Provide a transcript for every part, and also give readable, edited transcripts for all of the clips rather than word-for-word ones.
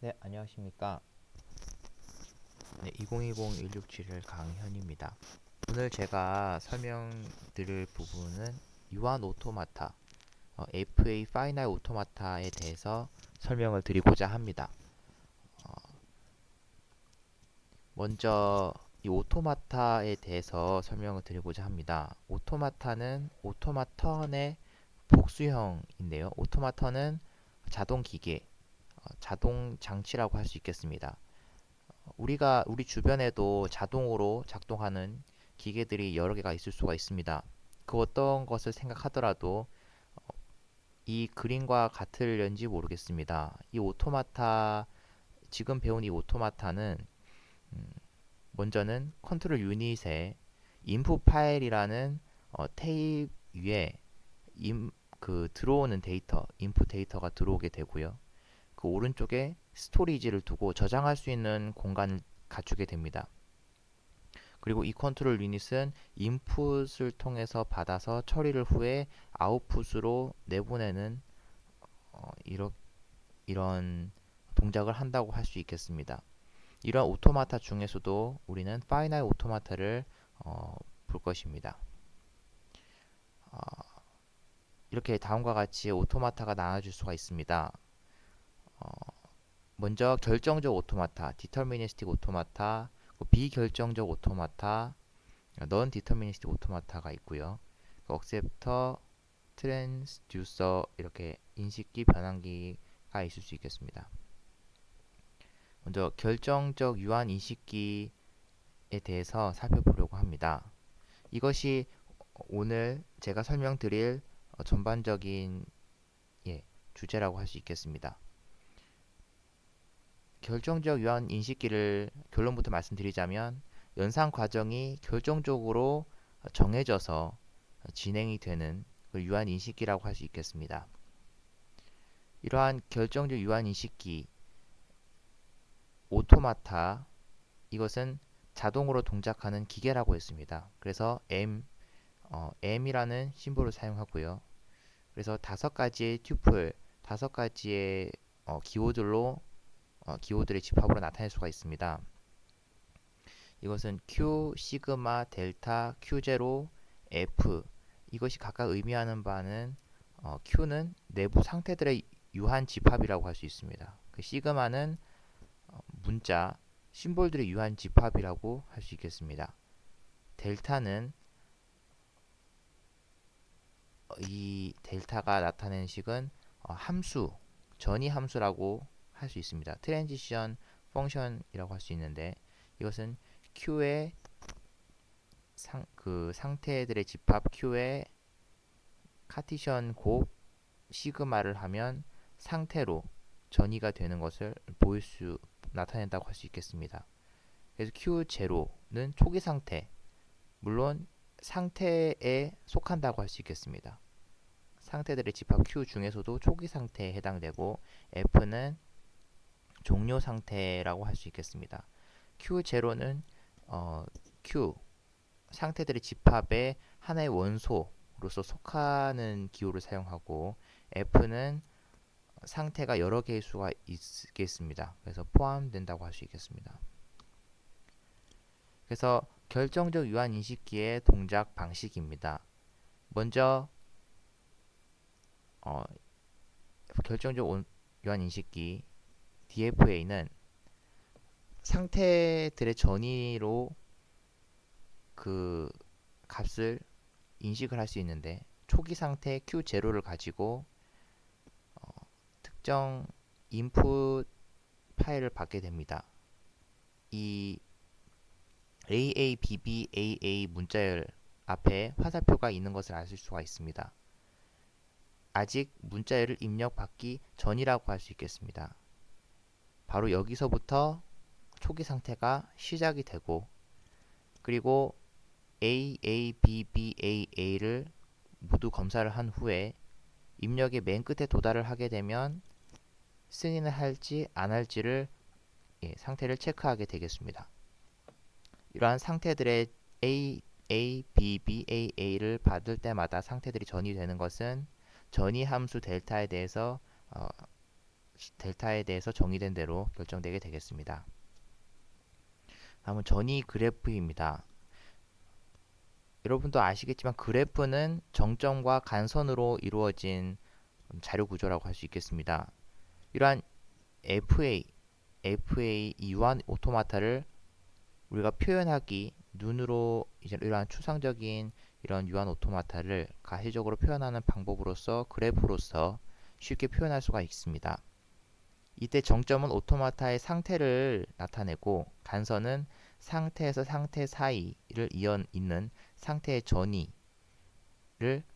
네, 안녕하십니까. 네, 2020-167을 강현입니다. 오늘 제가 설명드릴 부분은 유한 오토마타, FA 파이널 오토마타에 대해서 설명을 드리고자 합니다. 어, 먼저 이 오토마타에 대해서 설명을 드리고자 합니다. 오토마타는 오토마턴의 복수형인데요. 오토마턴은 자동 기계, 자동 장치라고 할 수 있겠습니다. 우리 주변에도 자동으로 작동하는 기계들이 여러 개가 있을 수가 있습니다. 그 어떤 것을 생각하더라도 이 그림과 같을는지 모르겠습니다. 이 오토마타, 지금 배운 이 오토마타는 음, 먼저는 컨트롤 유닛에 인풋 파일이라는 테이프 위에 들어오는 데이터, 인풋 데이터가 들어오게 되고요. 그 오른쪽에 스토리지를 두고 저장할 수 있는 공간을 갖추게 됩니다. 그리고 이 컨트롤 유닛은 인풋을 통해서 받아서 처리를 후에 아웃풋으로 내보내는 어, 이러, 이런 동작을 한다고 할 수 있겠습니다. 이런 오토마타 중에서도 우리는 파이널 오토마타를 볼 것입니다. 어, 이렇게 다음과 같이 오토마타가 나눠질 수가 있습니다. 어, 먼저 결정적 오토마타, 디터미니스틱 오토마타, 비결정적 오토마타, 넌 디터미니스틱 오토마타가 있고요. 억셉터, 트랜스듀서 이렇게 인식기, 변환기가 있을 수 있겠습니다. 먼저 결정적 유한 인식기에 대해서 살펴보려고 합니다. 이것이 오늘 제가 설명드릴 전반적인 주제라고 할 수 있겠습니다. 결정적 유한 인식기를 결론부터 말씀드리자면 연산 과정이 결정적으로 정해져서 진행이 되는 유한 인식기라고 할 수 있겠습니다. 이러한 결정적 유한 인식기 오토마타 이것은 자동으로 동작하는 기계라고 했습니다. 그래서 M이라는 심볼을 사용하고요. 그래서 다섯 가지의 튜플, 다섯 가지의 기호들의 집합으로 나타낼 수가 있습니다. 이것은 Q, 시그마, 델타, Q0, F 이것이 각각 의미하는 바는 Q는 내부 상태들의 유한 집합이라고 할 수 있습니다. 그 시그마는 문자, 심볼들의 유한 집합이라고 할 수 있겠습니다. 델타는 이 델타가 나타내는 식은 함수, 전이 함수라고 할 수 있습니다. 트랜지션 펑션이라고 할 수 있는데 이것은 Q의 상태들의 집합 Q의 카티션 곱 시그마를 하면 상태로 전이가 되는 것을 나타낸다고 할 수 있겠습니다. 그래서 Q0는 초기 상태, 물론 상태에 속한다고 할 수 있겠습니다. 상태들의 집합 Q 중에서도 초기 상태에 해당되고 F는 종료 상태라고 할 수 있겠습니다. Q0는 Q 상태들의 집합의 하나의 원소로서 속하는 기호를 사용하고 F는 상태가 여러 개일 수가 있겠습니다. 그래서 포함된다고 할 수 있겠습니다. 그래서 결정적 유한 인식기의 동작 방식입니다. 먼저 결정적 유한 인식기 DFA는 상태들의 전위로 그 값을 인식을 할 수 있는데 초기 상태 Q0를 가지고 특정 인풋 파일을 받게 됩니다. 이 AABBAA 문자열 앞에 화살표가 있는 것을 알 수가 있습니다. 아직 문자열을 입력받기 전이라고 할 수 있겠습니다. 바로 여기서부터 초기 상태가 시작이 되고 그리고 AABBAA를 모두 검사를 한 후에 입력의 맨 끝에 도달을 하게 되면 승인을 할지 안 할지를 상태를 체크하게 되겠습니다. 이러한 상태들의 AABBAA를 받을 때마다 상태들이 전이되는 것은 전이 함수 델타에 대해서 델타에 대해서 정의된 대로 결정되게 되겠습니다. 다음은 전이 그래프입니다. 여러분도 아시겠지만 그래프는 정점과 간선으로 이루어진 자료 구조라고 할 수 있겠습니다. 이러한 FA 이 유한 오토마타를 우리가 표현하기 눈으로 이제 이러한 추상적인 이런 유한 오토마타를 가시적으로 표현하는 방법으로서 그래프로서 쉽게 표현할 수가 있습니다. 이때 정점은 오토마타의 상태를 나타내고 간선은 상태에서 상태 사이를 잇는 상태의 전이를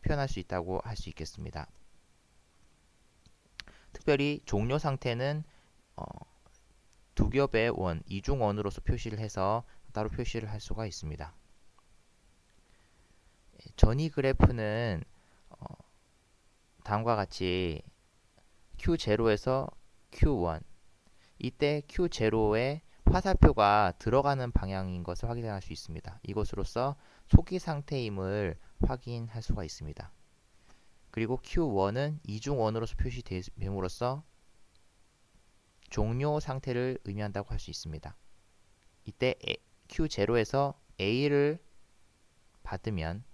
표현할 수 있다고 할 수 있겠습니다. 특별히 종료 상태는 두 겹의 원, 이중원으로서 표시를 해서 따로 표시를 할 수가 있습니다. 전이 그래프는 다음과 같이 Q0에서 Q1 이때 Q0에 화살표가 들어가는 방향인 것을 확인할 수 있습니다. 이것으로써 초기 상태임을 확인할 수가 있습니다. 그리고 Q1은 이중원으로서 표시됨으로써 종료 상태를 의미한다고 할 수 있습니다. 이때 Q0에서 A를 받으면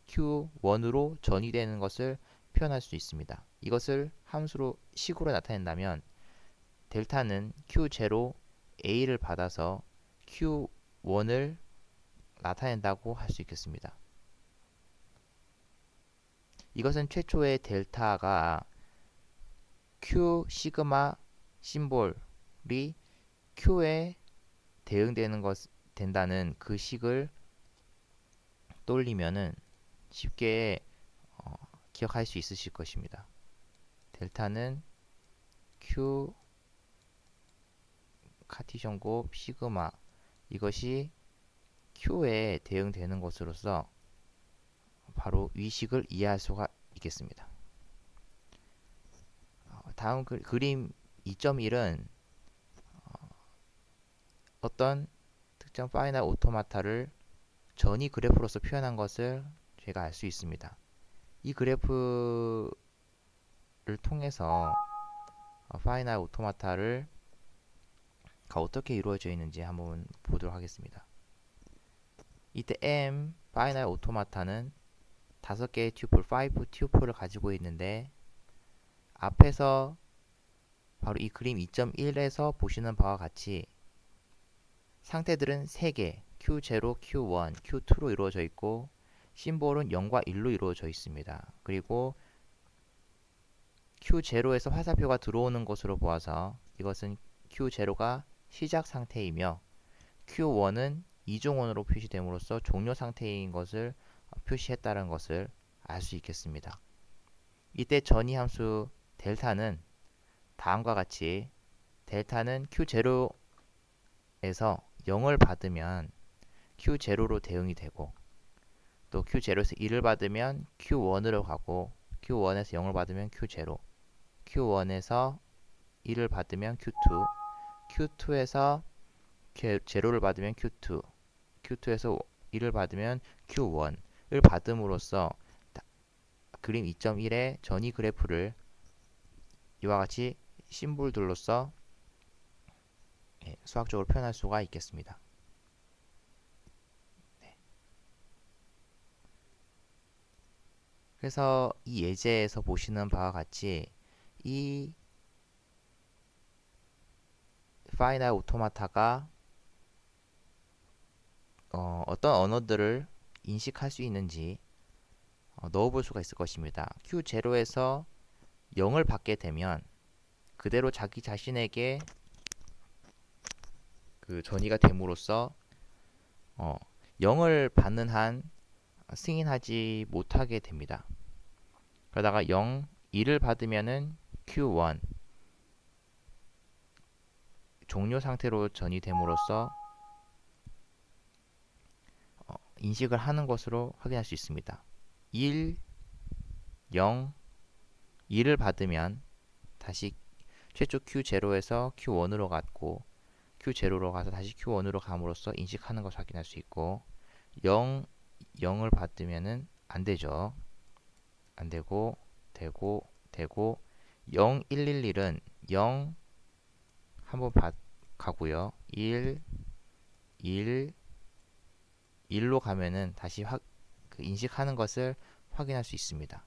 Q1으로 전이되는 것을 표현할 수 있습니다. 이것을 함수로 식으로 나타낸다면 델타는 Q0 A를 받아서 Q1을 나타낸다고 할 수 있겠습니다. 이것은 최초의 델타가 Q 시그마 심볼이 Q에 대응되는 것 된다는 그 식을 떠올리면은 쉽게 기억할 수 있으실 것입니다. 델타는 Q 카티션 곱 시그마 이것이 Q에 대응되는 것으로서 바로 위식을 이해할 수가 있겠습니다. 다음 그림 2.1은 어떤 특정 파이널 오토마타를 전이 그래프로서 표현한 것을 제가 알 수 있습니다. 이 그래프를 통해서 파이널 오토마타를 어떻게 이루어져 있는지 한번 보도록 하겠습니다. 이때 M 파이널 오토마타는 5개의 튜플, 5 튜플을 가지고 있는데 앞에서 바로 이 그림 2.1에서 보시는 바와 같이 상태들은 3개, Q0, Q1, Q2로 이루어져 있고 심볼은 0과 1로 이루어져 있습니다. 그리고 Q0에서 화살표가 들어오는 것으로 보아서 이것은 Q0가 시작 상태이며 Q1은 이중원으로 표시됨으로써 종료 상태인 것을 표시했다는 것을 알 수 있겠습니다. 이때 전이 함수 델타는 다음과 같이 델타는 Q0에서 0을 받으면 Q0로 대응이 되고 또 Q0에서 1을 받으면 Q1으로 가고 Q1에서 0을 받으면 Q0 Q1에서 1을 받으면 Q2 Q2에서 0를 받으면 Q2 Q2에서 1을 받으면 Q1을 받음으로써 그림 2.1의 전이 그래프를 이와 같이 심볼들로서 수학적으로 표현할 수가 있겠습니다. 네. 그래서 이 예제에서 보시는 바와 같이 이 파이널 오토마타가 어떤 언어들을 인식할 수 있는지 넣어볼 수가 있을 것입니다. Q0에서 0을 받게 되면 그대로 자기 자신에게 그 전이가 됨으로써 0을 받는 한 승인하지 못하게 됩니다. 그러다가 0, 1을 받으면은 Q1 종료 상태로 전이됨으로써 인식을 하는 것으로 확인할 수 있습니다. 1, 0, 1을 받으면 다시 최초 Q0에서 Q1으로 갔고 Q0로 가서 다시 Q1으로 감으로써 인식하는 것을 확인할 수 있고 0, 0을 받으면은 안 되죠. 안 되고 되고 0, 1, 1, 1은 0 한번 가고요. 1, 1, 1로 가면은 다시 인식하는 것을 확인할 수 있습니다.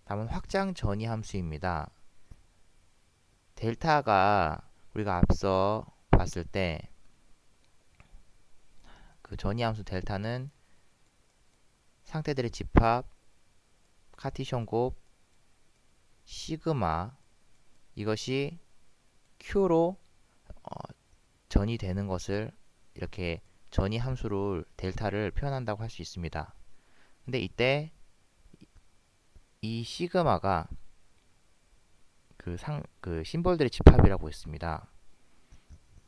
다음은 확장 전이 함수입니다. 델타가 우리가 앞서 봤을 때 그 전이 함수 델타는 상태들의 집합, 카티션 곱, 시그마 이것이 Q로 전이 되는 것을 이렇게 전이 함수를 델타를 표현한다고 할 수 있습니다. 근데 이때 이 시그마가 그 심볼들의 집합이라고 했습니다.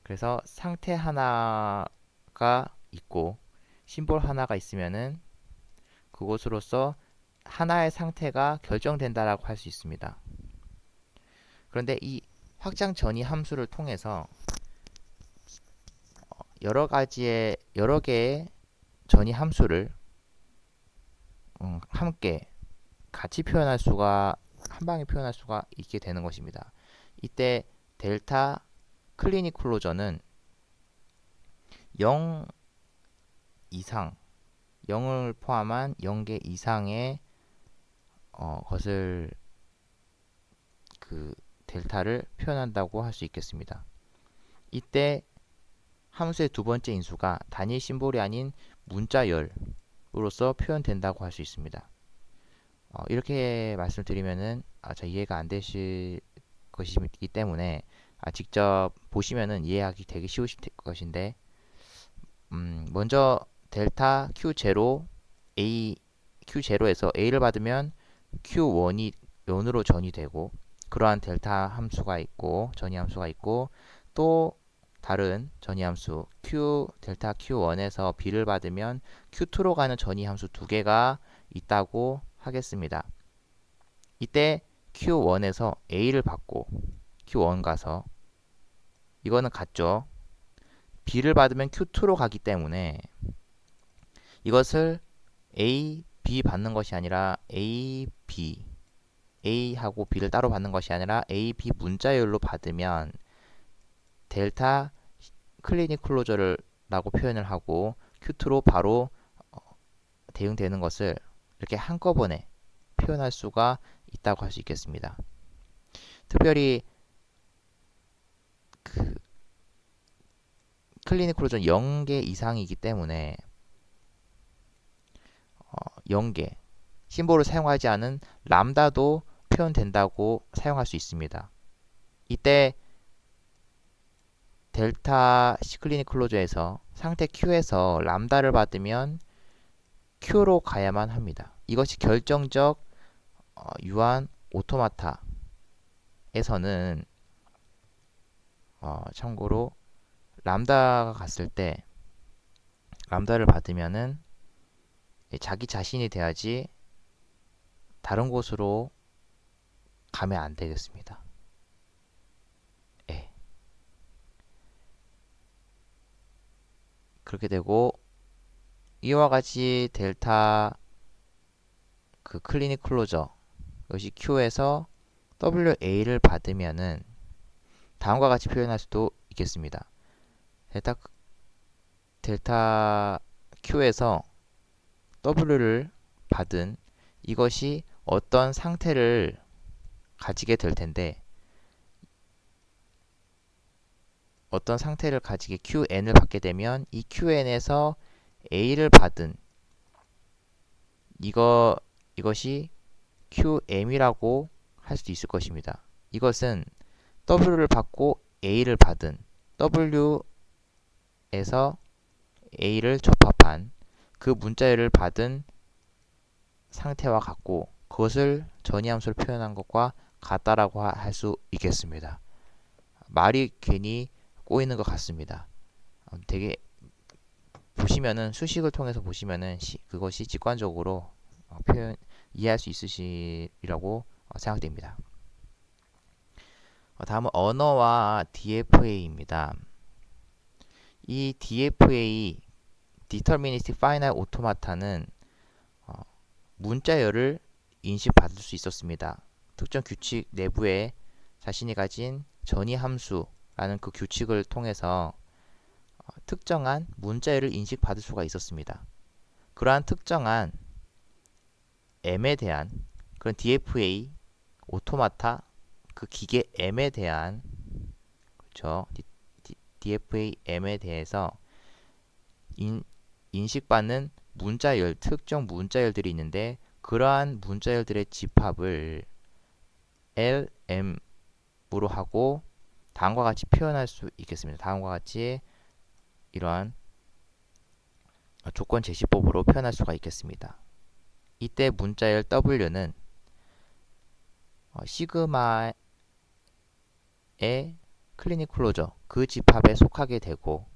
그래서 상태 하나가 있고 심볼 하나가 있으면은 그것으로서 하나의 상태가 결정된다라고 할 수 있습니다. 그런데 이 확장 전이 함수를 통해서 여러 개의 전이 함수를 함께 같이 표현할 수가 한 방에 표현할 수가 있게 되는 것입니다. 이때 델타 클리닉 클로저는 0 이상 0을 포함한 0개 이상의 것을 그 델타를 표현한다고 할 수 있겠습니다. 이때 함수의 두 번째 인수가 단위 심볼이 아닌 문자열로서 표현된다고 할 수 있습니다. 이렇게 말씀드리면은 잘 이해가 안 되실 것이기 때문에 직접 보시면은 이해하기 되게 쉬우실 것인데 먼저 델타 Q0 A Q0에서 A를 받으면 Q1이 0으로 전이 되고 그러한 델타 함수가 있고 전이 함수가 있고 또 다른 전이 함수 델타 Q1에서 B를 받으면 Q2로 가는 전이 함수 두 개가 있다고 하겠습니다. 이때 Q1에서 A를 받고 Q1 가서 이거는 같죠. B를 받으면 Q2로 가기 때문에 이것을 A, B 받는 것이 아니라 A, B A하고 B를 따로 받는 것이 아니라 A, B 문자열로 받으면 델타 클리닉 클로저를 라고 표현을 하고 Q2로 바로 대응되는 것을 이렇게 한꺼번에 표현할 수가 있다고 할 수 있겠습니다. 특별히 그 클리닉 클로저는 0개 이상이기 때문에 0개 심볼을 사용하지 않은 람다도 표현된다고 사용할 수 있습니다. 이때 델타 클리닉 클로저에서 상태 Q에서 람다를 받으면 Q로 가야만 합니다. 이것이 결정적 유한 오토마타에서는 참고로 람다가 갔을 때 람다를 받으면은 자기 자신이 돼야지 다른 곳으로 가면 안 되겠습니다. 예. 그렇게 되고 이와 같이 델타 그 클리닉 클로저 이것이 Q에서 WA를 받으면은 다음과 같이 표현할 수도 있겠습니다. 델타 Q에서 W를 받은 이것이 어떤 상태를 가지게 될 텐데 어떤 상태를 가지게 QN을 받게 되면 이 QN에서 A를 받은 이것이 QM이라고 할 수도 있을 것입니다. 이것은 W를 받고 A를 받은 W에서 A를 접합한 그 문자열을 받은 상태와 같고 그것을 전이함수로 표현한 것과 같다라고 할 수 있겠습니다. 말이 괜히 꼬이는 것 같습니다. 되게 보시면은 수식을 통해서 보시면은 그것이 직관적으로 이해할 수 있으시리라고 생각됩니다. 다음은 언어와 DFA입니다. 이 DFA Deterministic Finite Automa타는 문자열을 인식받을 수 있었습니다. 특정 규칙 내부에 자신이 가진 전이 함수라는 그 규칙을 통해서 특정한 문자열을 인식받을 수가 있었습니다. 그러한 특정한 M에 대한 그런 DFA 오토마타 그 기계 M에 대한 그렇죠. DFA M에 대해서 인식받는 문자열, 특정 문자열들이 있는데 그러한 문자열들의 집합을 LM으로 하고 다음과 같이 표현할 수 있겠습니다. 다음과 같이 이러한 조건 제시법으로 표현할 수가 있겠습니다. 이때 문자열 W는 시그마의 클리닉 클로저 그 집합에 속하게 되고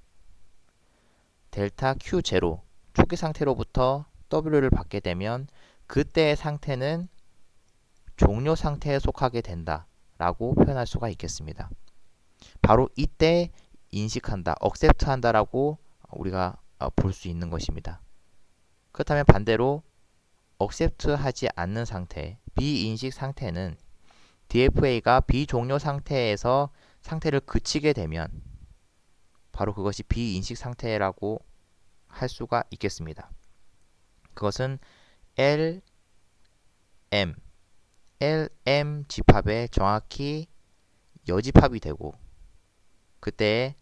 델타 Q0 초기 상태로부터 W를 받게 되면 그때의 상태는 종료 상태에 속하게 된다 라고 표현할 수가 있겠습니다. 바로 이때 인식한다, accept 한다라고 우리가 볼 수 있는 것입니다. 그렇다면 반대로 accept 하지 않는 상태, 비인식 상태는 DFA가 비종료 상태에서 상태를 그치게 되면 바로 그것이 비인식 상태라고 할 수가 있겠습니다. 그것은 LM 집합에 정확히 여집합이 되고 그때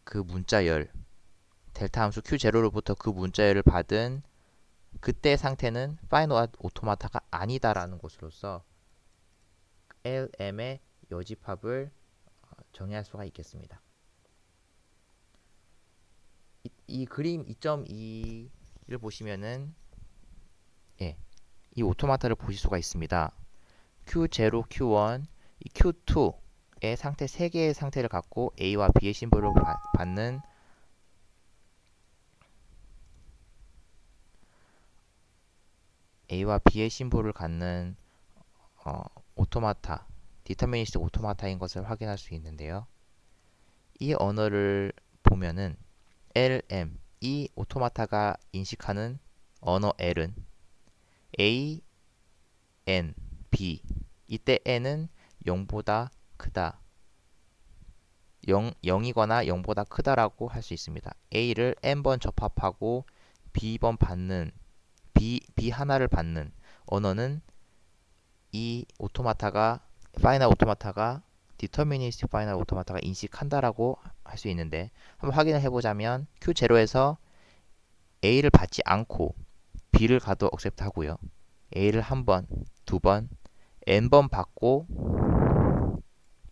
그 문자열 델타 함수 Q0로부터 그 문자열을 받은 그때 상태는 파이널 오토마타가 아니다라는 것으로서 LM의 여집합을 정의할 수가 있겠습니다. 이 그림 2.2를 보시면은 이 오토마타를 보실 수가 있습니다. Q0, Q1, 이 Q2의 상태 3개의 상태를 갖고 A와 B의 심볼을 받는 A와 B의 심볼을 갖는 오토마타, 디터미니스틱 오토마타인 것을 확인할 수 있는데요. 이 언어를 보면은 LM, 이 오토마타가 인식하는 언어 L은 A, N, B. 이때 N은 0보다 크다. 0이거나 0보다 크다라고 할 수 있습니다. A를 N번 접합하고 B번 받는 B 하나를 받는 언어는 이 오토마타가 파이널 오토마타가 디터미니스틱 파이널 오토마타가 인식한다라고 할 수 있는데 한번 확인을 해보자면 Q0에서 A를 받지 않고 B를 가도 accept 하고요. A를 한 번, 두 번, N번 받고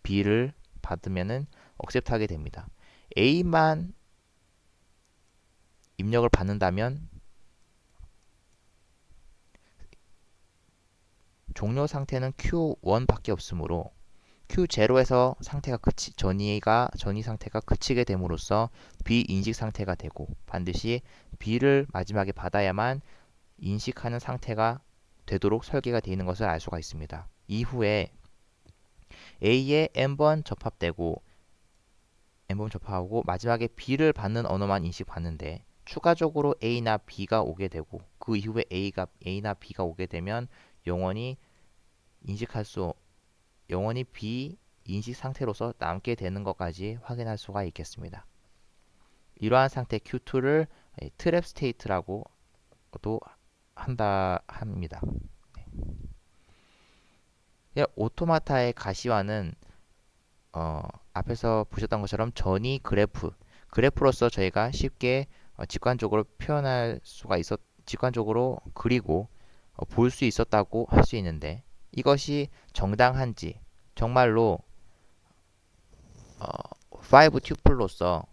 B를 받으면은 accept 하게 됩니다. A만 입력을 받는다면 종료 상태는 Q1밖에 없으므로 Q0에서 상태가 전이 상태가 그치게 됨으로써 비인식 상태가 되고 반드시 B를 마지막에 받아야만 인식하는 상태가 되도록 설계가 되어 있는 것을 알 수가 있습니다. 이후에 A에 N번 접합되고 N번 접합하고 마지막에 B를 받는 언어만 인식받는데 추가적으로 A나 B가 오게 되고 그 이후에 A나 B가 오게 되면 영원히 비인식 상태로서 남게 되는 것까지 확인할 수가 있겠습니다. 이러한 상태 Q2를 트랩 스테이트라고도 합니다. 오토마타의 가시화는 앞에서 보셨던 것처럼 전이 그래프로서 저희가 쉽게 직관적으로 표현할 수가 직관적으로 그리고 볼 수 있었다고 할 수 있는데 이것이 정당한지 정말로 5 튜플로서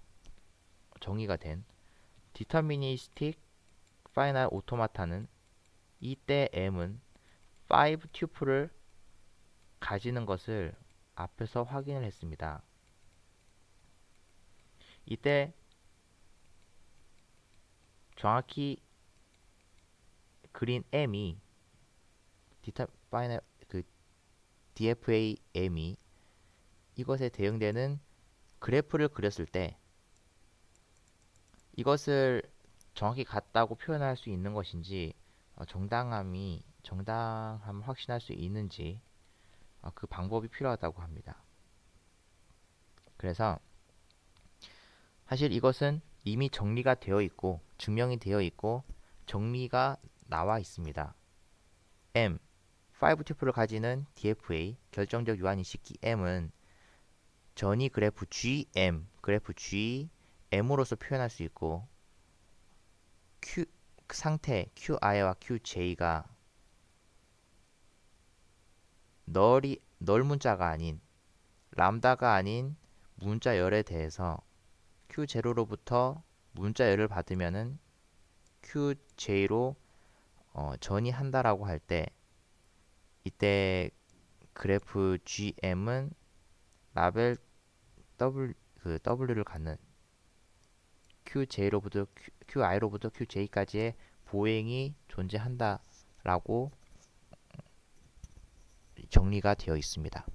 정의가 된 디터미니스틱 파이널 오토마타는 이때 M은 5 튜플을 가지는 것을 앞에서 확인을 했습니다. 이때 정확히 그린 M이 DFA M이 이것에 대응되는 그래프를 그렸을 때 이것을 정확히 같다고 표현할 수 있는 것인지 정당함을 확신할 수 있는지 그 방법이 필요하다고 합니다. 그래서 사실 이것은 이미 정리가 되어 있고 증명이 되어 있고 정리가 나와 있습니다. M 5 튜플을 가지는 DFA 결정적 유한인식기 M은 전이 그래프 GM 그래프 GM으로서 표현할 수 있고 Q 상태 QI와 QJ가 널 문자가 아닌 람다가 아닌 문자열에 대해서 Q0로부터 문자열을 받으면은 QJ로 전이한다라고 할 때 이때 그래프 GM은 라벨 W를 갖는 QI로부터 QJ까지의 보행이 존재한다라고 정리가 되어 있습니다.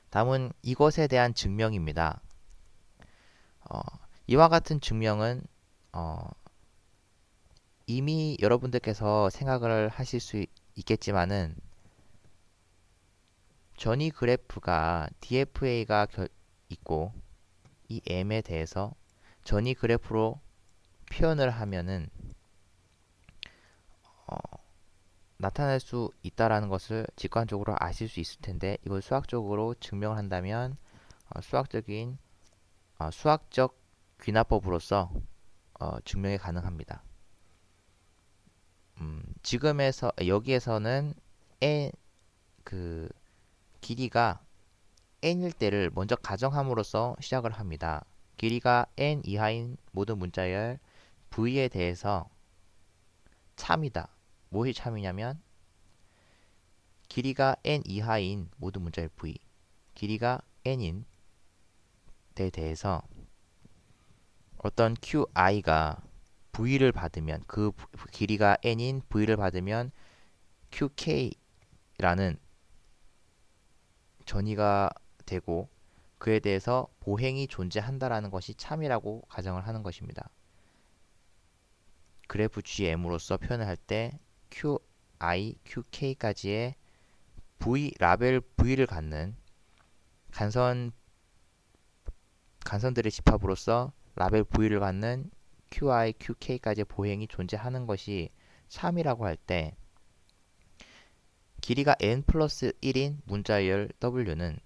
다음은 이것에 대한 증명입니다. 이와 같은 증명은 이미 여러분들께서 생각을 하실 수 있겠지만은 전이 그래프가 DFA가 있고 이 M에 대해서 전이 그래프로 표현을 하면은 나타낼 수 있다라는 것을 직관적으로 아실 수 있을 텐데 이걸 수학적으로 증명을 한다면 수학적 귀납법으로서 증명이 가능합니다. 여기에서는 그 길이가 n일 때를 먼저 가정함으로써 시작을 합니다. 길이가 n 이하인 모든 문자열 v에 대해서 참이다. 무엇이 참이냐면 길이가 n 이하인 모든 문자열 v, 길이가 n인 데 대해서 어떤qi가 v를 받으면 그 길이가 n인 v를 받으면 qk라는 전이가 되고 그에 대해서 보행이 존재한다라는 것이 참이라고 가정을 하는 것입니다. 그래프 GM으로서 표현을 할 때 QI, QK까지의 라벨 V를 갖는 간선들의 집합으로서 라벨 V를 갖는 QI, QK까지의 보행이 존재하는 것이 참이라고 할 때 길이가 n 플러스 1인 문자열 W는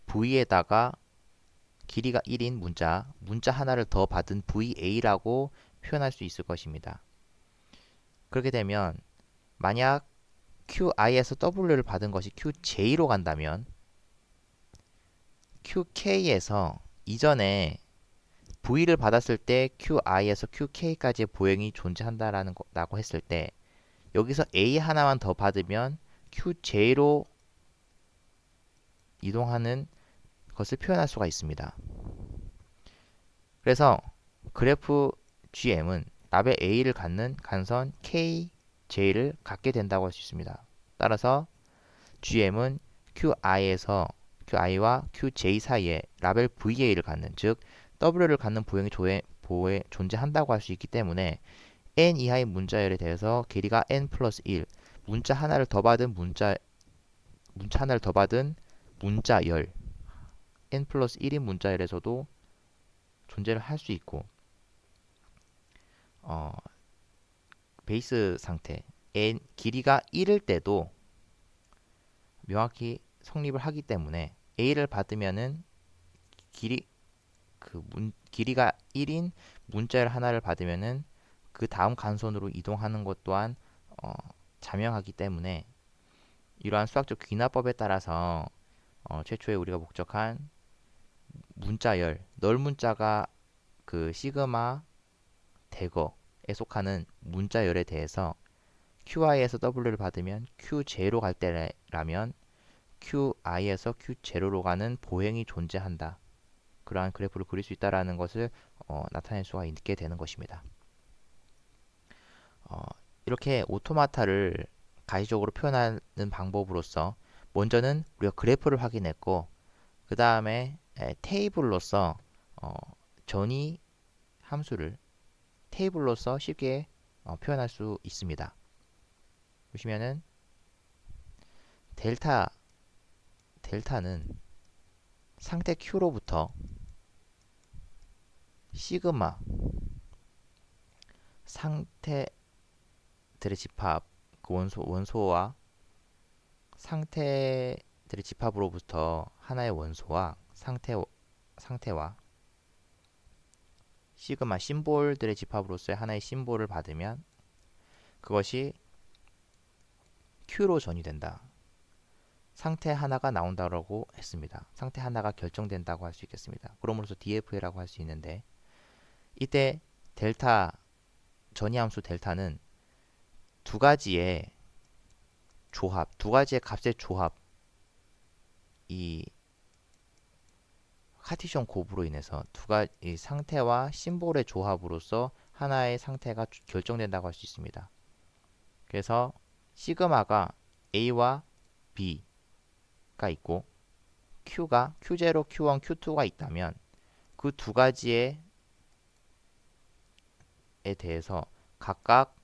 V에다가 길이가 1인 문자 하나를 더 받은 VA라고 표현할 수 있을 것입니다. 그렇게 되면 만약 QI에서 W를 받은 것이 QJ로 간다면 QK에서 이전에 V를 받았을 때 QI에서 QK까지의 보행이 존재한다라고 했을 때 여기서 A 하나만 더 받으면 QJ로 이동하는 것을 표현할 수가 있습니다. 그래서 그래프 GM은 라벨 A를 갖는 간선 KJ를 갖게 된다고 할 수 있습니다. 따라서 GM은 QI와 QJ 사이에 라벨 VA를 갖는 즉 W를 갖는 보행이 존재한다고 할 수 있기 때문에 n 이하의 문자열에 대해서 길이가 n 플러스 1 문자 하나를 더 받은 문자열 n 플러스 1인 문자열에서도 존재를 할 수 있고 베이스 상태 길이가 1일 때도 명확히 성립을 하기 때문에 A를 받으면은 길이가 1인 문자열 하나를 받으면은 그 다음 간선으로 이동하는 것 또한 자명하기 때문에 이러한 수학적 귀납법에 따라서 최초에 우리가 목적한 문자열 널 문자가 그 시그마 대거에 속하는 문자열에 대해서 QI에서 W를 받으면 QJ로 갈 때라면 QI에서 Q0로 가는 보행이 존재한다. 그러한 그래프를 그릴 수 있다라는 것을 나타낼 수가 있게 되는 것입니다. 이렇게 오토마타를 가시적으로 표현하는 방법으로서 먼저는 우리가 그래프를 확인했고 그 다음에 테이블로서 전이 함수를 테이블로서 쉽게 표현할 수 있습니다. 보시면은 델타는 상태 Q로부터 시그마 상태들의 집합, 그 원소와 상태들의 집합으로부터 하나의 원소와 상태와 시그마 심볼들의 집합으로서의 하나의 심볼을 받으면 그것이 Q로 전이된다. 상태 하나가 나온다고 했습니다. 상태 하나가 결정된다고 할 수 있겠습니다. 그럼으로써 DFA라고 할 수 있는데 이때 델타 전이함수 델타는 두 가지의 조합, 두 가지의 값의 조합, 이 카티션 곱으로 인해서 두 가지 상태와 심볼의 조합으로서 하나의 상태가 결정된다고 할 수 있습니다. 그래서 시그마가 A와 B가 있고 Q가 Q0, Q1, Q2가 있다면 그 두 가지에 대해서 각각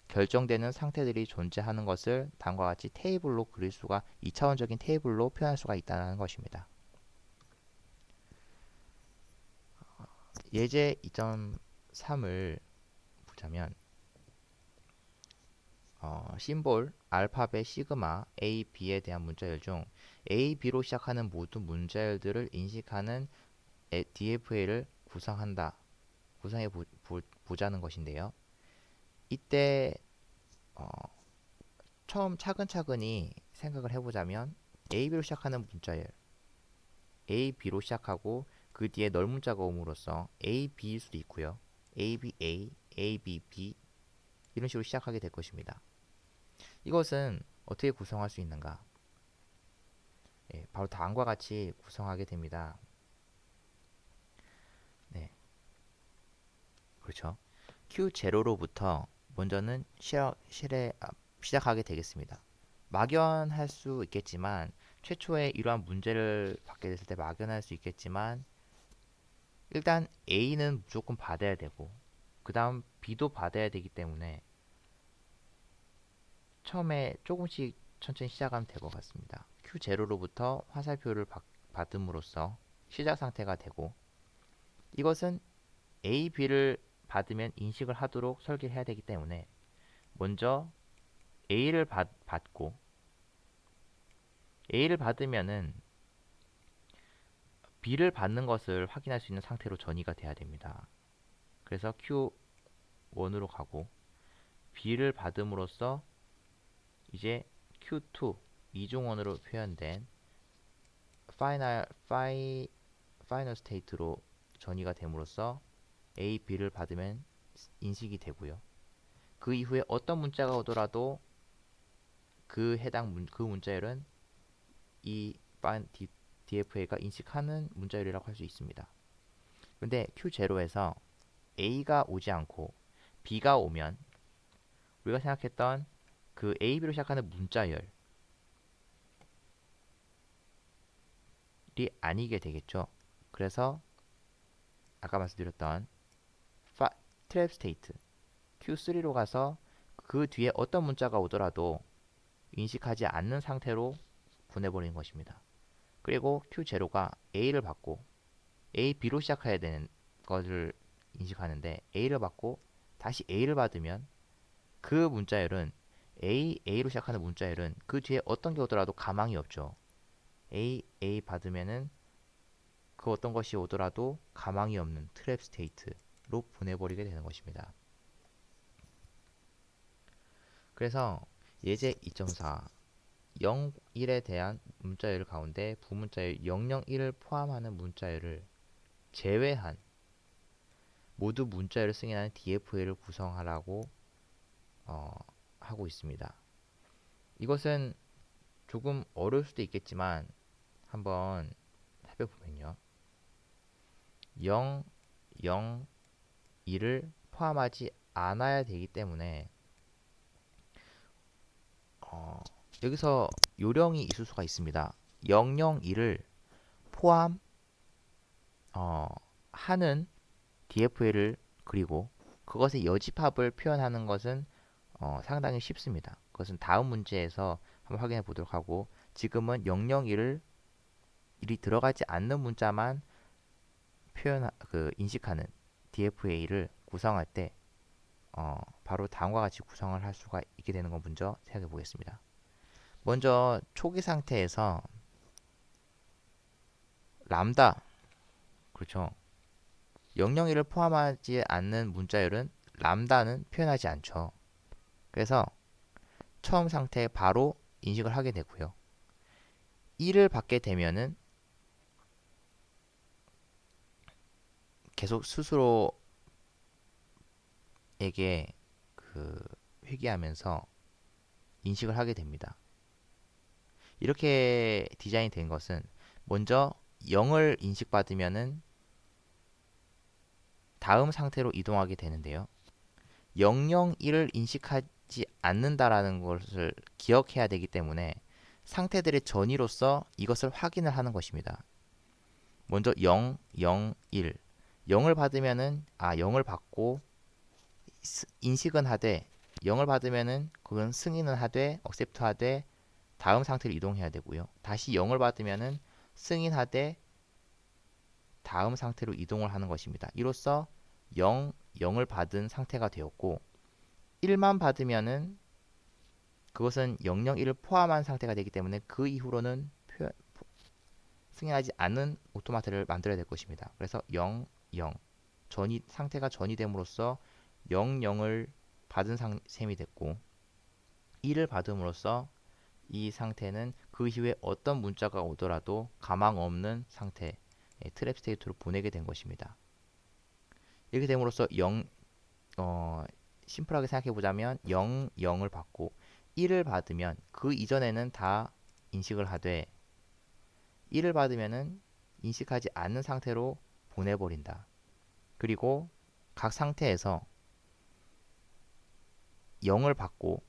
결정되는 상태들이 존재하는 것을 다음과 같이 테이블로 그릴 수가 2차원적인 테이블로 표현할 수가 있다는 것입니다. 예제 2.3을 보자면 심볼, 알파벳, 시그마, A, B에 대한 문자열 중 A, B로 시작하는 모든 문자열들을 인식하는 DFA를 구상해 보자는 것인데요. 이때 처음 차근차근히 생각을 해보자면 A, B로 시작하는 문자열 A, B로 시작하고 그 뒤에 널 문자가 옴으로써 A, B일 수도 있고요. A, B, A, A, B, B 이런 식으로 시작하게 될 것입니다. 이것은 어떻게 구성할 수 있는가? 예, 바로 다음과 같이 구성하게 됩니다. 네, 그렇죠. Q0로부터 먼저는 시작하게 되겠습니다. 막연할 수 있겠지만 최초에 이러한 문제를 받게 됐을 때 막연할 수 있겠지만 일단 A는 무조건 받아야 되고 그 다음 B도 받아야 되기 때문에 처음에 조금씩 천천히 시작하면 될 것 같습니다. Q0로부터 화살표를 받음으로써 시작 상태가 되고 이것은 A, B를 받으면 인식을 하도록 설계해야 되기 때문에 먼저 A를 받고 A를 받으면은 B를 받는 것을 확인할 수 있는 상태로 전이가 돼야 됩니다. 그래서 Q1으로 가고 B를 받음으로써 이제 Q2 이중원으로 표현된 파이널 스테이트로 전이가 됨으로써 A, B를 받으면 인식이 되고요. 그 이후에 어떤 문자가 오더라도 그 문자열은 이 DFA가 인식하는 문자열이라고 할 수 있습니다. 근데 Q0에서 A가 오지 않고 B가 오면 우리가 생각했던 그 A, B로 시작하는 문자열이 아니게 되겠죠. 그래서 아까 말씀드렸던 트랩 스테이트 Q3로 가서 그 뒤에 어떤 문자가 오더라도 인식하지 않는 상태로 보내버리는 것입니다. 그리고 Q0가 A를 받고 A, B로 시작해야 되는 것을 인식하는데 A를 받고 다시 A를 받으면 그 문자열은 A로 시작하는 문자열은 그 뒤에 어떤 게 오더라도 가망이 없죠. A 받으면은 그 어떤 것이 오더라도 가망이 없는 트랩 스테이트로 보내버리게 되는 것입니다. 그래서 예제 2.4 0, 1에 대한 문자열 가운데 부문자열 0, 0, 1을 포함하는 문자열을 제외한 모두 문자열을 승인하는 DFA를 구성하라고 하고 있습니다. 이것은 조금 어려울 수도 있겠지만 한번 살펴보면요. 0, 0, 1을 포함하지 않아야 되기 때문에 여기서 요령이 있을 수가 있습니다. 0, 0, 1을 포함 하는 DFA를 그리고 그것의 여집합을 표현하는 것은 상당히 쉽습니다. 그것은 다음 문제에서 한번 확인해 보도록 하고 지금은 001을 일이 들어가지 않는 문자만 인식하는 DFA를 구성할 때 바로 다음과 같이 구성을 할 수가 있게 되는 거 먼저 생각해 보겠습니다. 먼저 초기 상태에서 람다, 그렇죠. 001을 포함하지 않는 문자열은 람다는 표현하지 않죠. 그래서 처음 상태에 바로 인식을 하게 되고요. 1을 받게 되면은 계속 스스로에게 회귀하면서 인식을 하게 됩니다. 이렇게 디자인이 된 것은 먼저 0을 인식받으면은 다음 상태로 이동하게 되는데요. 001을 인식하지 않는다라는 것을 기억해야 되기 때문에 상태들의 전이로서 이것을 확인을 하는 것입니다. 먼저 0, 0, 1. 0을 받으면은 0을 받고 인식은 하되 0을 받으면은 그건 승인은 하되 억셉트 하되 다음 상태로 이동해야 되고요. 다시 0을 받으면은 승인하되 다음 상태로 이동을 하는 것입니다. 이로써 0, 0을 받은 상태가 되었고 1만 받으면은 그것은 001을 포함한 상태가 되기 때문에 그 이후로는 승인하지 않는 오토마트를 만들어야 될 것입니다. 그래서 0, 0 상태가 전이 됨으로써 0, 0을 받은 셈이 됐고 1을 받음으로써 이 상태는 그 이후에 어떤 문자가 오더라도 가망 없는 상태 트랩 스테이트로 보내게 된 것입니다. 이렇게 됨으로써 심플하게 생각해 보자면 0, 0을 받고 1을 받으면 그 이전에는 다 인식을 하되 1을 받으면은 인식하지 않는 상태로 보내버린다. 그리고 각 상태에서 0을 받고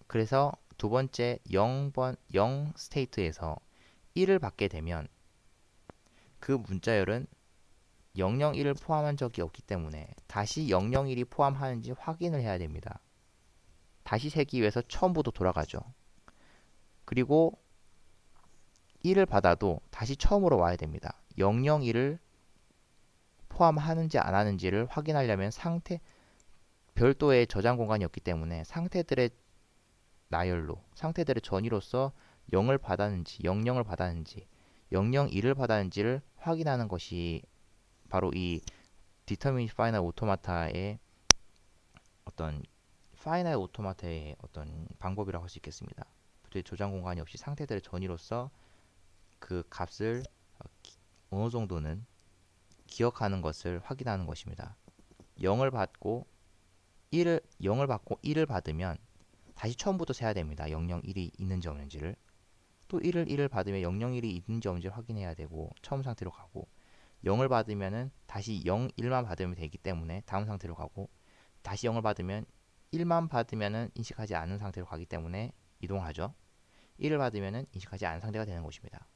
그래서 두 번째 0 스테이트에서 1을 받게 되면 그 문자열은 001을 포함한 적이 없기 때문에 다시 001이 포함하는지 확인을 해야 됩니다. 다시 세기 위해서 처음부터 돌아가죠. 그리고 1을 받아도 다시 처음으로 와야 됩니다. 001을 포함하는지 안 하는지를 확인하려면 별도의 저장 공간이 없기 때문에 상태들의 나열로 상태들의 전이로서 0을 받았는지 00을 받았는지 001을 받았는지를 확인하는 것이 바로 이 Determinate Final Automa타의 어떤 파이널 오토마타의 어떤 방법이라고 할 수 있겠습니다. 별도의 저장 공간이 없이 상태들의 전이로서 그 값을 어느 정도는 기억하는 것을 확인하는 것입니다. 0을 받고 1을 받으면 다시 처음부터 세야 됩니다. 001이 있는지 없는지를. 또 1을 받으면 001이 있는지 없는지를 확인해야 되고 처음 상태로 가고 0을 받으면은 다시 1만 받으면 되기 때문에 다음 상태로 가고 다시 0을 받으면 1만 받으면은 인식하지 않은 상태로 가기 때문에 이동하죠. 1을 받으면은 인식하지 않은 상태가 되는 것입니다.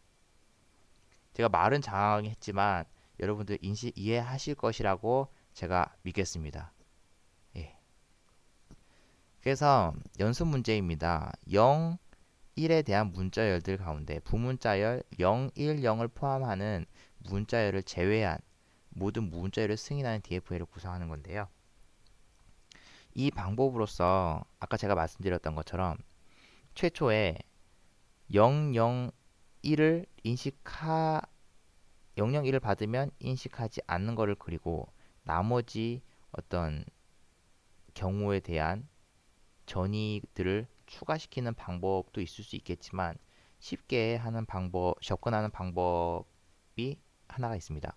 제가 말은 장황했지만 여러분들 이해하실 것이라고 제가 믿겠습니다. 예. 그래서 연습 문제입니다. 0, 1에 대한 문자열들 가운데 부문자열 0, 1, 0을 포함하는 문자열을 제외한 모든 문자열을 승인하는 DFA를 구성하는 건데요. 이 방법으로서 아까 제가 말씀드렸던 것처럼 최초에 001을 001을 받으면 인식하지 않는 것을 그리고 나머지 어떤 경우에 대한 전이들을 추가시키는 방법도 있을 수 있겠지만 쉽게 하는 접근하는 방법이 하나가 있습니다.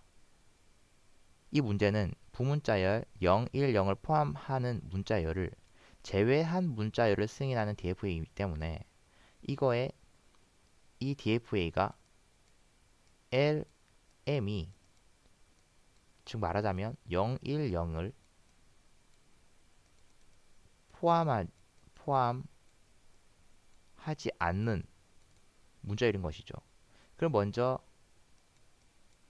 이 문제는 부문자열 0, 1, 0을 포함하는 문자열을 제외한 문자열을 승인하는 DFA이기 때문에 이 DFA가 LM이 즉 말하자면 0, 1, 0을 포함하지 않는 문자열인 것이죠. 그럼 먼저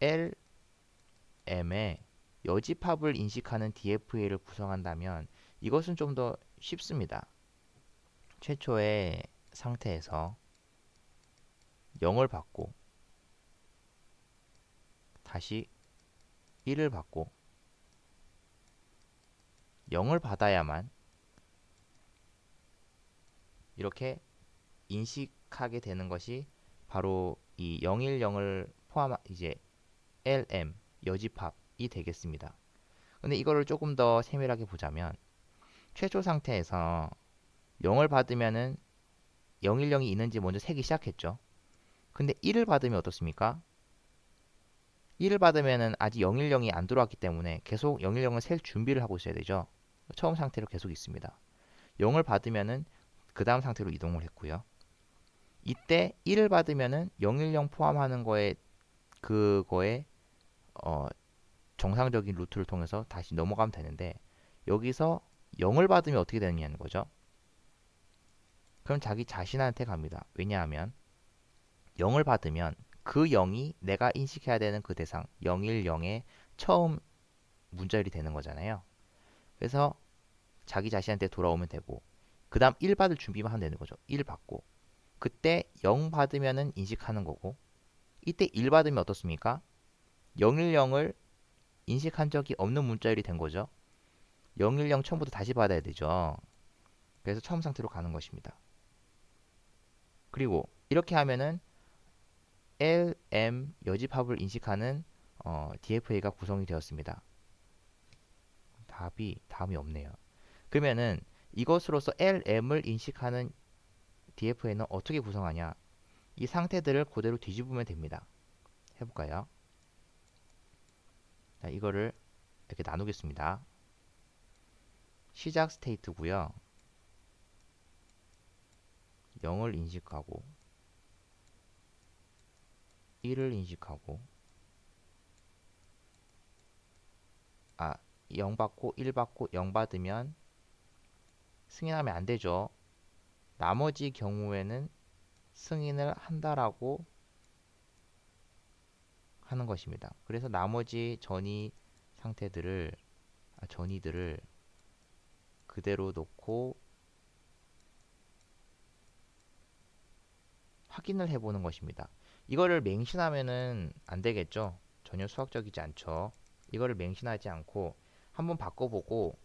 LM의 여집합을 인식하는 DFA를 구성한다면 이것은 좀 더 쉽습니다. 최초의 상태에서 0을 받고 다시 1을 받고 0을 받아야만 이렇게 인식하게 되는 것이 바로 이 010을 포함한 이제 LM 여집합이 되겠습니다. 근데 이거를 조금 더 세밀하게 보자면 최초 상태에서 0을 받으면은 010이 있는지 먼저 세기 시작했죠. 근데 1을 받으면 어떻습니까? 1을 받으면은 아직 010이 안 들어왔기 때문에 계속 010을 셀 준비를 하고 있어야 되죠. 처음 상태로 계속 있습니다. 0을 받으면은 그 다음 상태로 이동을 했고요. 이때 1을 받으면은 010 포함하는 그거에 어, 정상적인 루트를 통해서 다시 넘어가면 되는데 여기서 0을 받으면 어떻게 되느냐는 거죠. 그럼 자기 자신한테 갑니다. 왜냐하면 0을 받으면 그 0이 내가 인식해야 되는 그 대상 010의 처음 문자열이 되는 거잖아요. 그래서 자기 자신한테 돌아오면 되고 그 다음 1 받을 준비만 하면 되는 거죠. 1 받고 그때 0 받으면은 인식하는 거고 이때 1 받으면 어떻습니까? 010을 인식한 적이 없는 문자열이 된 거죠. 010 처음부터 다시 받아야 되죠. 그래서 처음 상태로 가는 것입니다. 그리고 이렇게 하면은 LM 여집합을 인식하는 DFA가 구성이 되었습니다. 다음이 없네요. 그러면은 이것으로서 LM을 인식하는 DFA는 어떻게 구성하냐? 이 상태들을 그대로 뒤집으면 됩니다. 해볼까요? 자, 이거를 이렇게 나누겠습니다. 시작 스테이트고요. 0을 인식하고 1을 인식하고 0 받고 1 받고 0 받으면 승인하면 안 되죠. 나머지 경우에는 승인을 한다라고 하는 것입니다. 그래서 나머지 전이들을 그대로 놓고 확인을 해보는 것입니다. 이거를 맹신하면은 안 되겠죠. 전혀 수학적이지 않죠. 이거를 맹신하지 않고 한번 바꿔보고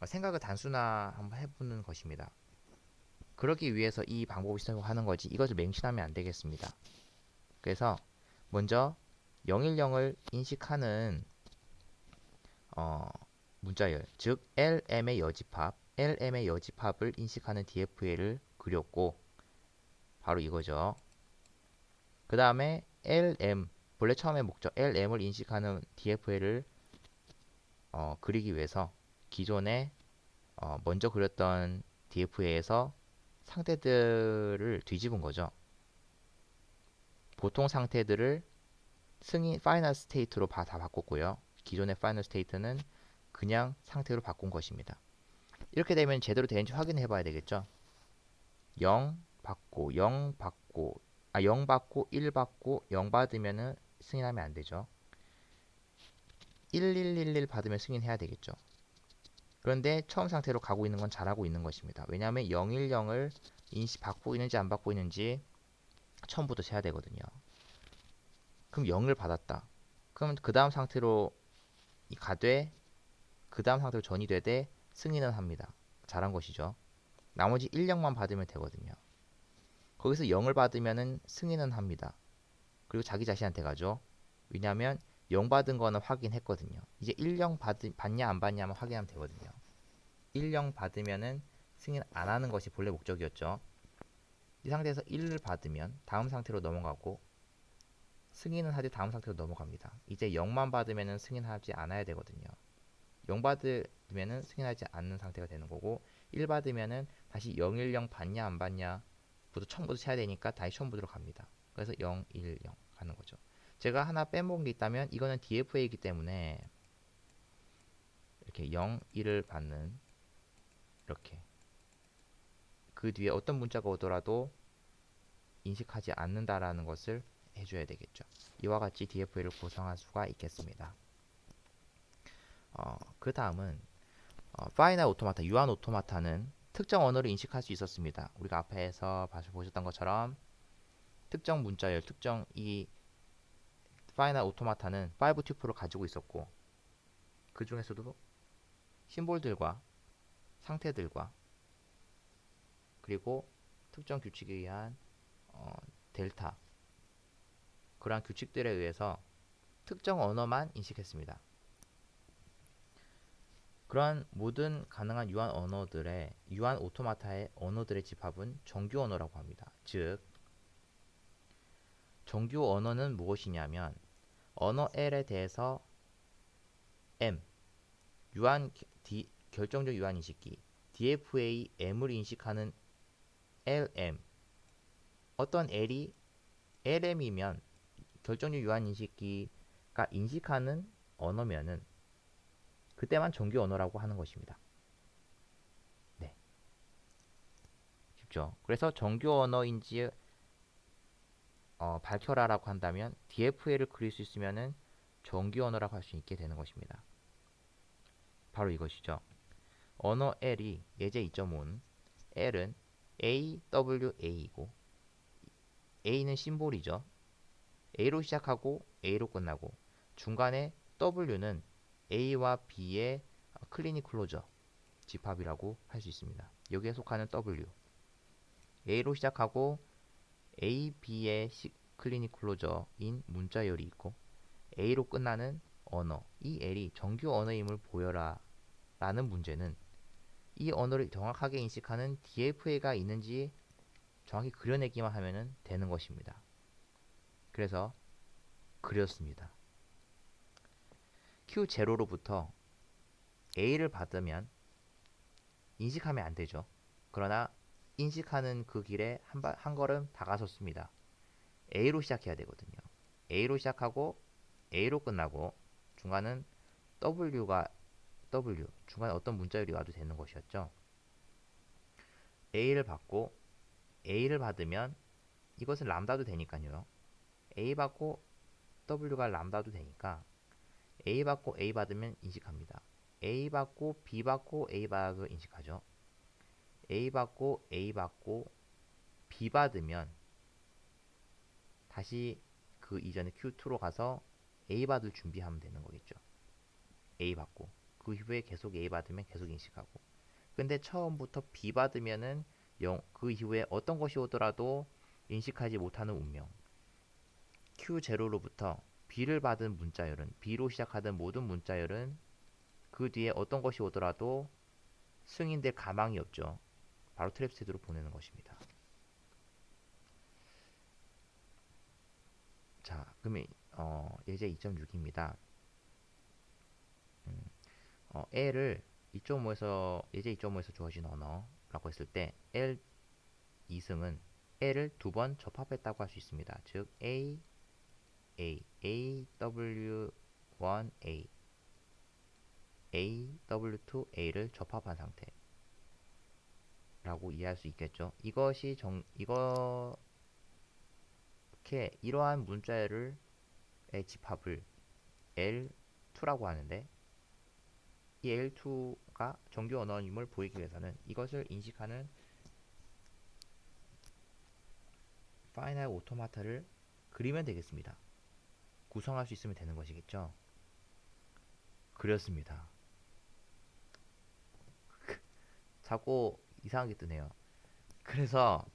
생각을 단순화 한번 해보는 것입니다. 그러기 위해서 이 방법을 사용하는 거지 이것을 맹신하면 안 되겠습니다. 그래서 먼저 010을 인식하는 문자열, 즉 LM의 여집합을 인식하는 DFA를 그렸고 바로 이거죠. 그 다음에 본래 처음에 목적 LM을 인식하는 DFA를 그리기 위해서 기존에 먼저 그렸던 DFA에서 상태들을 뒤집은 거죠. 보통 상태들을 승인 파이널 스테이트로 다 바꿨고요. 기존의 파이널 스테이트는 그냥 상태로 바꾼 것입니다. 이렇게 되면 제대로 되는지 확인해 봐야 되겠죠. 0 받고 0 받고 0 받고 1 받고 0 받으면은 승인하면 안 되죠. 1111 받으면 승인해야 되겠죠. 그런데 처음 상태로 가고 있는 건 잘하고 있는 것입니다. 왜냐하면 010을 인식 받고 있는지 안 받고 있는지 처음부터 세야 되거든요. 그럼 0을 받았다. 그럼 그 다음 상태로 가되 그 다음 상태로 전이 되되 승인은 합니다. 잘한 것이죠. 나머지 10만 받으면 되거든요. 거기서 0을 받으면은 승인은 합니다. 그리고 자기 자신한테 가죠. 왜냐하면 0 받은 거는 확인했거든요. 이제 10 받냐 안 받냐만 확인하면 되거든요. 10 받으면은 승인 안 하는 것이 본래 목적이었죠. 이 상태에서 1을 받으면 다음 상태로 넘어가고 승인은 하되 다음 상태로 넘어갑니다. 이제 0만 받으면은 승인하지 않아야 되거든요. 0 받으면은 승인하지 않는 상태가 되는 거고 1 받으면은 다시 010 받냐 안 받냐 부터 처음부터 쳐야 되니까 다시 처음부터 갑니다. 그래서 0, 1, 0 가는 거죠. 제가 하나 빼먹은 게 있다면 이거는 DFA이기 때문에 이렇게 0, 1을 받는 이렇게 그 뒤에 어떤 문자가 오더라도 인식하지 않는다라는 것을 해줘야 되겠죠. 이와 같이 DFA를 구성할 수가 있겠습니다. 그 다음은 파이널 오토마타, 유한 오토마타는 특정 언어를 인식할 수 있었습니다. 우리가 앞에서 보셨던 것처럼 특정 문자열, 특정 이 파이널 오토마타는 5 튜플을 가지고 있었고 그 중에서도 심볼들과 상태들과 그리고 특정 규칙에 의한 델타 그러한 규칙들에 의해서 특정 언어만 인식했습니다. 그러한 모든 가능한 유한 언어들의 유한 오토마타의 언어들의 집합은 정규 언어라고 합니다. 즉 정규 언어는 무엇이냐면 언어 L에 대해서 M 유한 결정적 유한 인식기 DFA M을 인식하는 LM 어떤 L이 LM이면 결정적 유한 인식기가 인식하는 언어면은 그때만 정규 언어라고 하는 것입니다. 네, 쉽죠. 그래서 정규 언어인지 밝혀라라고 한다면 DFA를 그릴 수 있으면은 정규 언어라고 할 수 있게 되는 것입니다. 바로 이것이죠. 언어 L이 예제 2.5는 L은 AWA이고 A는 심볼이죠. A로 시작하고 A로 끝나고 중간에 W는 A와 B의 클리닉 클로저 집합이라고 할 수 있습니다. 여기에 속하는 W A로 시작하고 A, B의 클리닉 클로저인 문자열이 있고 A로 끝나는 언어 이 L이 정규 언어임을 보여라 라는 문제는 이 언어를 정확하게 인식하는 DFA가 있는지 정확히 그려내기만 하면 되는 것입니다. 그래서 그렸습니다. Q0로부터 A를 받으면 인식하면 안 되죠. 그러나 인식하는 그 길에 한 걸음 다가섰습니다. A로 시작해야 되거든요. A로 시작하고 A로 끝나고 중간은 W가 중간에 어떤 문자열이 와도 되는 것이었죠. A를 받으면 이것은 람다도 되니까요. A 받고 W가 람다도 되니까 A 받고 A 받으면 인식합니다. A 받고 B 받고 A 받고 인식하죠. A 받고 A 받고 B 받으면 다시 그 이전에 Q2로 가서 A 받을 준비하면 되는 거겠죠. A 받고 그 이후에 계속 A 받으면 계속 인식하고 근데 처음부터 B 받으면은 그 이후에 어떤 것이 오더라도 인식하지 못하는 운명 Q0로부터 B를 받은 문자열은 B로 시작하던 모든 문자열은 그 뒤에 어떤 것이 오더라도 승인될 가망이 없죠. 바로 트랩 스테이트로 보내는 것입니다. 자, 그러면 예제 2.6입니다. L을 2.5에서 예제 2.5에서 주어진 언어라고 했을 때 L 이승은 L을 두 번 접합했다고 할 수 있습니다. 즉 AW1A, AW2A를 접합한 상태라고 이해할 수 있겠죠. 이러한 문자열의 집합을 L2라고 하는데 이 L2가 정규 언어임을 보이기 위해서는 이것을 인식하는 파이널 오토마타를 그리면 되겠습니다. 구성할 수 있으면 되는 것이겠죠. 그렸습니다. 자꾸 이상하게 뜨네요. 그래서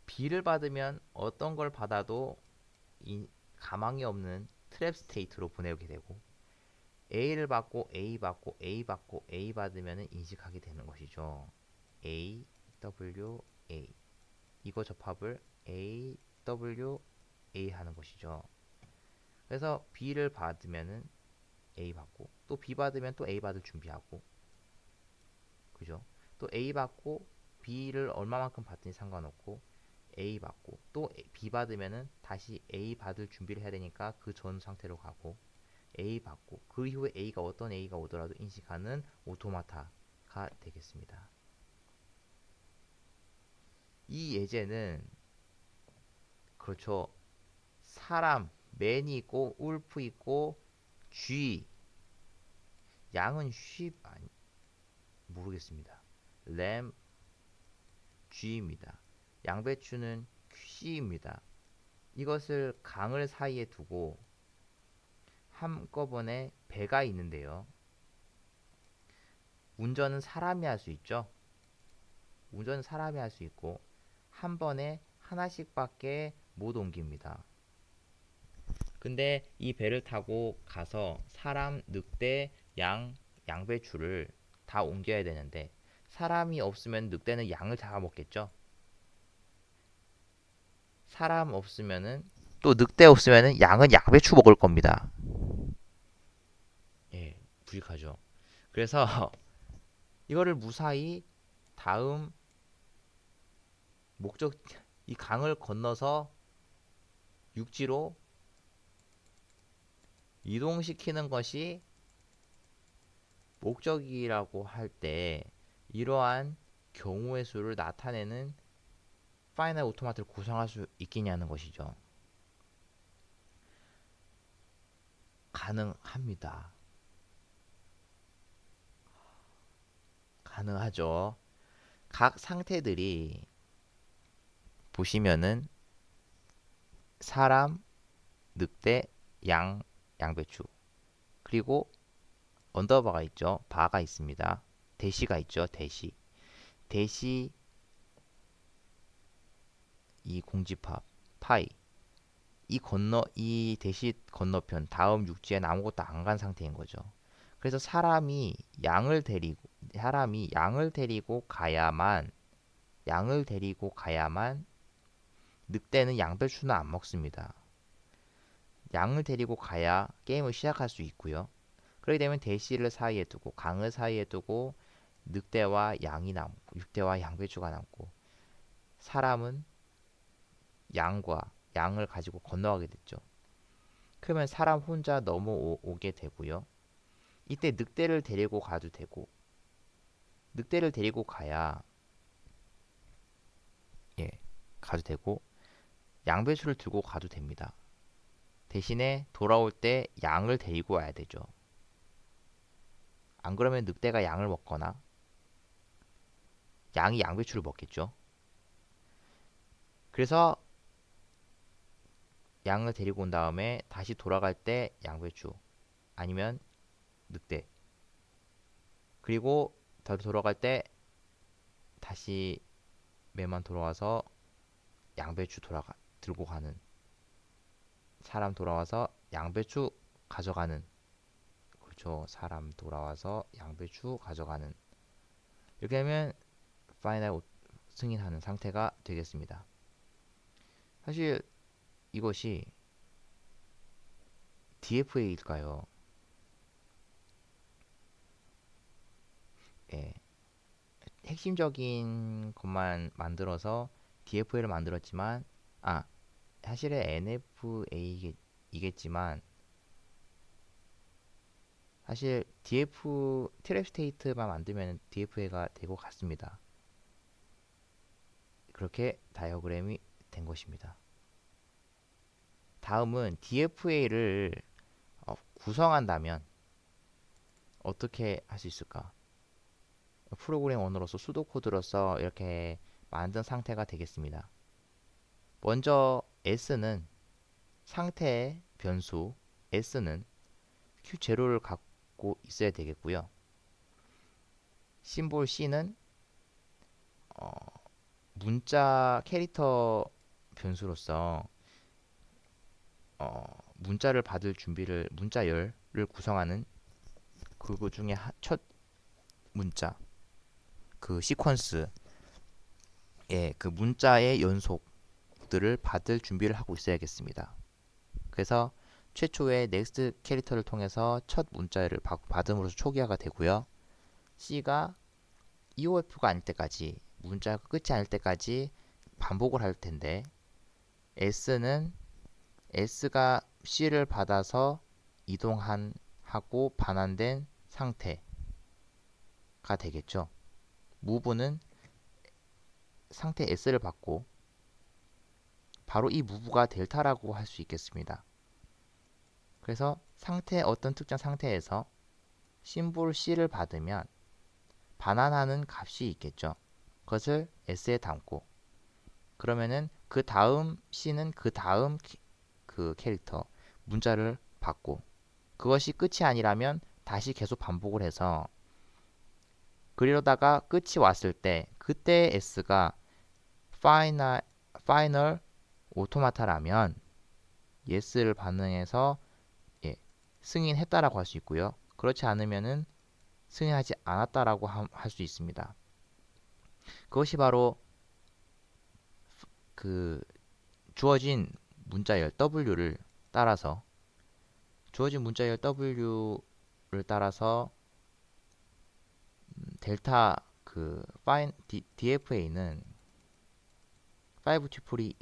B를 받으면 어떤 걸 받아도 가망이 없는 트랩 스테이트로 보내게 되고 A를 받고 A 받고 A 받고 A 받으면 인식하게 되는 것이죠. A, W, A 이거 접합을 A, W, A 하는 것이죠. 그래서 B를 받으면은 A 받고 또 B 받으면 또 A 받을 준비하고 그죠? 또 A 받고 B를 얼마만큼 받든지 상관없고 A 받고 또 B 받으면은 다시 A 받을 준비를 해야 되니까 그 전 상태로 가고 A 받고 그 이후에 어떤 A가 오더라도 인식하는 오토마타가 되겠습니다. 이 예제는 그렇죠. 사람, 맨이 있고 울프 있고 쥐, 양은 쉬 아니 모르겠습니다. 램 G입니다. 양배추는 C입니다. 이것을 강을 사이에 두고 한꺼번에 배가 있는데요. 운전은 사람이 할 수 있죠. 운전은 사람이 할 수 있고 한 번에 하나씩밖에 못 옮깁니다. 근데 이 배를 타고 가서 사람, 늑대, 양배추를 다 옮겨야 되는데 사람이 없으면 늑대는 양을 잡아먹겠죠. 사람 없으면은 또 늑대 없으면은 양은 양배추 먹을 겁니다. 예, 부익하죠. 그래서 이거를 무사히 다음 목적 이 강을 건너서 육지로 이동시키는 것이 목적이라고 할 때 이러한 경우의 수를 나타내는 파이널 오토마트를 구성할 수 있겠냐는 것이죠. 가능합니다. 가능하죠. 각 상태들이 보시면은 사람, 늑대, 양배추 그리고 언더바가 있죠. 바가 있습니다. 대시가 있죠. 대시 이 공집합 파이 이 대시 건너편 다음 육지엔 아무것도 안 간 상태인 거죠. 그래서 사람이 양을 데리고 가야만 늑대는 양배추는 안 먹습니다. 양을 데리고 가야 게임을 시작할 수 있고요. 그렇게 되면 대시를 사이에 두고 강을 사이에 두고 늑대와 양배추가 남고 사람은 양을 가지고 건너가게 됐죠. 그러면 사람 혼자 넘어오게 되고요. 이때 늑대를 데리고 가도 되고 늑대를 데리고 가야 예, 가도 되고 양배추를 들고 가도 됩니다. 대신에 돌아올 때 양을 데리고 와야 되죠. 안 그러면 늑대가 양을 먹거나 양이 양배추를 먹겠죠. 그래서 양을 데리고 온 다음에 다시 돌아갈 때 양배추 아니면 늑대 그리고 돌아갈 때 다시 매만 돌아와서 양배추 들고 가는 사람 돌아와서 양배추 가져가는 그렇죠. 사람 돌아와서 양배추 가져가는 이렇게 하면 파이널 승인하는 상태가 되겠습니다. 사실 이것이 DFA일까요? 예, 핵심적인 것만 만들어서 DFA를 만들었지만 사실은 NFA이겠지만 사실 트랩 스테이트만 만들면 DFA가 되고 같습니다. 그렇게 다이어그램이 된 것입니다. 다음은 DFA를 구성한다면 어떻게 할 수 있을까? 프로그램 언어로서 수도 코드로서 이렇게 만든 상태가 되겠습니다. 먼저 S는 상태의 변수 S는 Q0를 갖고 있어야 되겠고요. 심볼 C는 문자 캐릭터 변수로서 문자를 받을 문자열을 구성하는 그거 중에 첫 문자 그 시퀀스의 그 문자의 연속들을 받을 준비를 하고 있어야겠습니다. 그래서 최초의 넥스트 캐릭터를 통해서 첫 문자를 받음으로써 초기화가 되고요. C가 EOF가 아닐 때까지 문자가 끝이 아닐 때까지 반복을 할 텐데 S가 C를 받아서 하고 반환된 상태가 되겠죠. 무브는 상태 S를 받고 바로 이 무브가 델타라고 할 수 있겠습니다. 그래서 어떤 특정 상태에서 심볼 C를 받으면 반환하는 값이 있겠죠. 그것을 S에 담고 그러면은 그 다음 C는 그 다음 그 캐릭터 문자를 받고 그것이 끝이 아니라면 다시 계속 반복을 해서 그러다가 끝이 왔을 때 그때 S가 파이널 오토마타라면 yes를 반응해서 예, 승인했다라고 할 수 있고요. 그렇지 않으면은 승인하지 않았다라고 할 수 있습니다. 그것이 바로 그 주어진 문자열 W를 따라서 주어진 문자열 W를 따라서 델타 그 DFA는 5 튜플이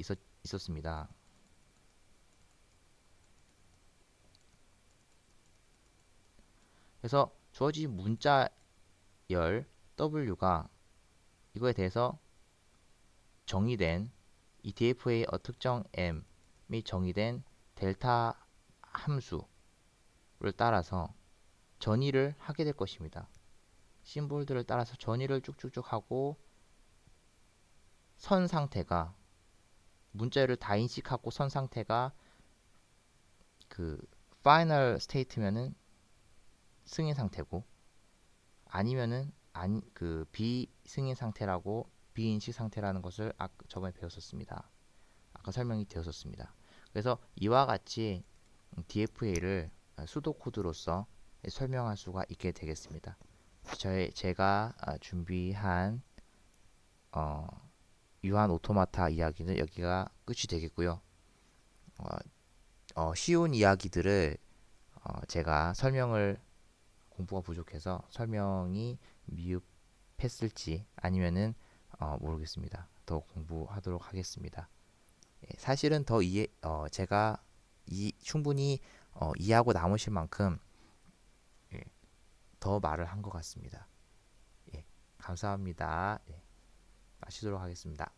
있었습니다. 그래서 주어진 문자열 W가 이거에 대해서 정의된 이 DFA 특정 M이 정의된 델타 함수를 따라서 전이를 하게 될 것입니다. 심볼들을 따라서 전이를 쭉쭉쭉 하고 선 상태가 문자열을 다 인식하고 선 상태가 그 파이널 스테이트면은 승인 상태고 아니면은 아니 그 비승인 상태라고 비인식 상태라는 것을 저번에 배웠었습니다. 아까 설명이 되었었습니다. 그래서 이와 같이 DFA를 수도 코드로서 설명할 수가 있게 되겠습니다. 제가 준비한 유한 오토마타 이야기는 여기가 끝이 되겠고요. 쉬운 이야기들을 제가 설명을 공부가 부족해서 설명이 미흡했을지 아니면은 모르겠습니다. 더 공부하도록 하겠습니다. 예, 사실은 제가 충분히 이해하고 남으실 만큼 예, 더 말을 한 것 같습니다. 예, 감사합니다. 예, 마치도록 하겠습니다.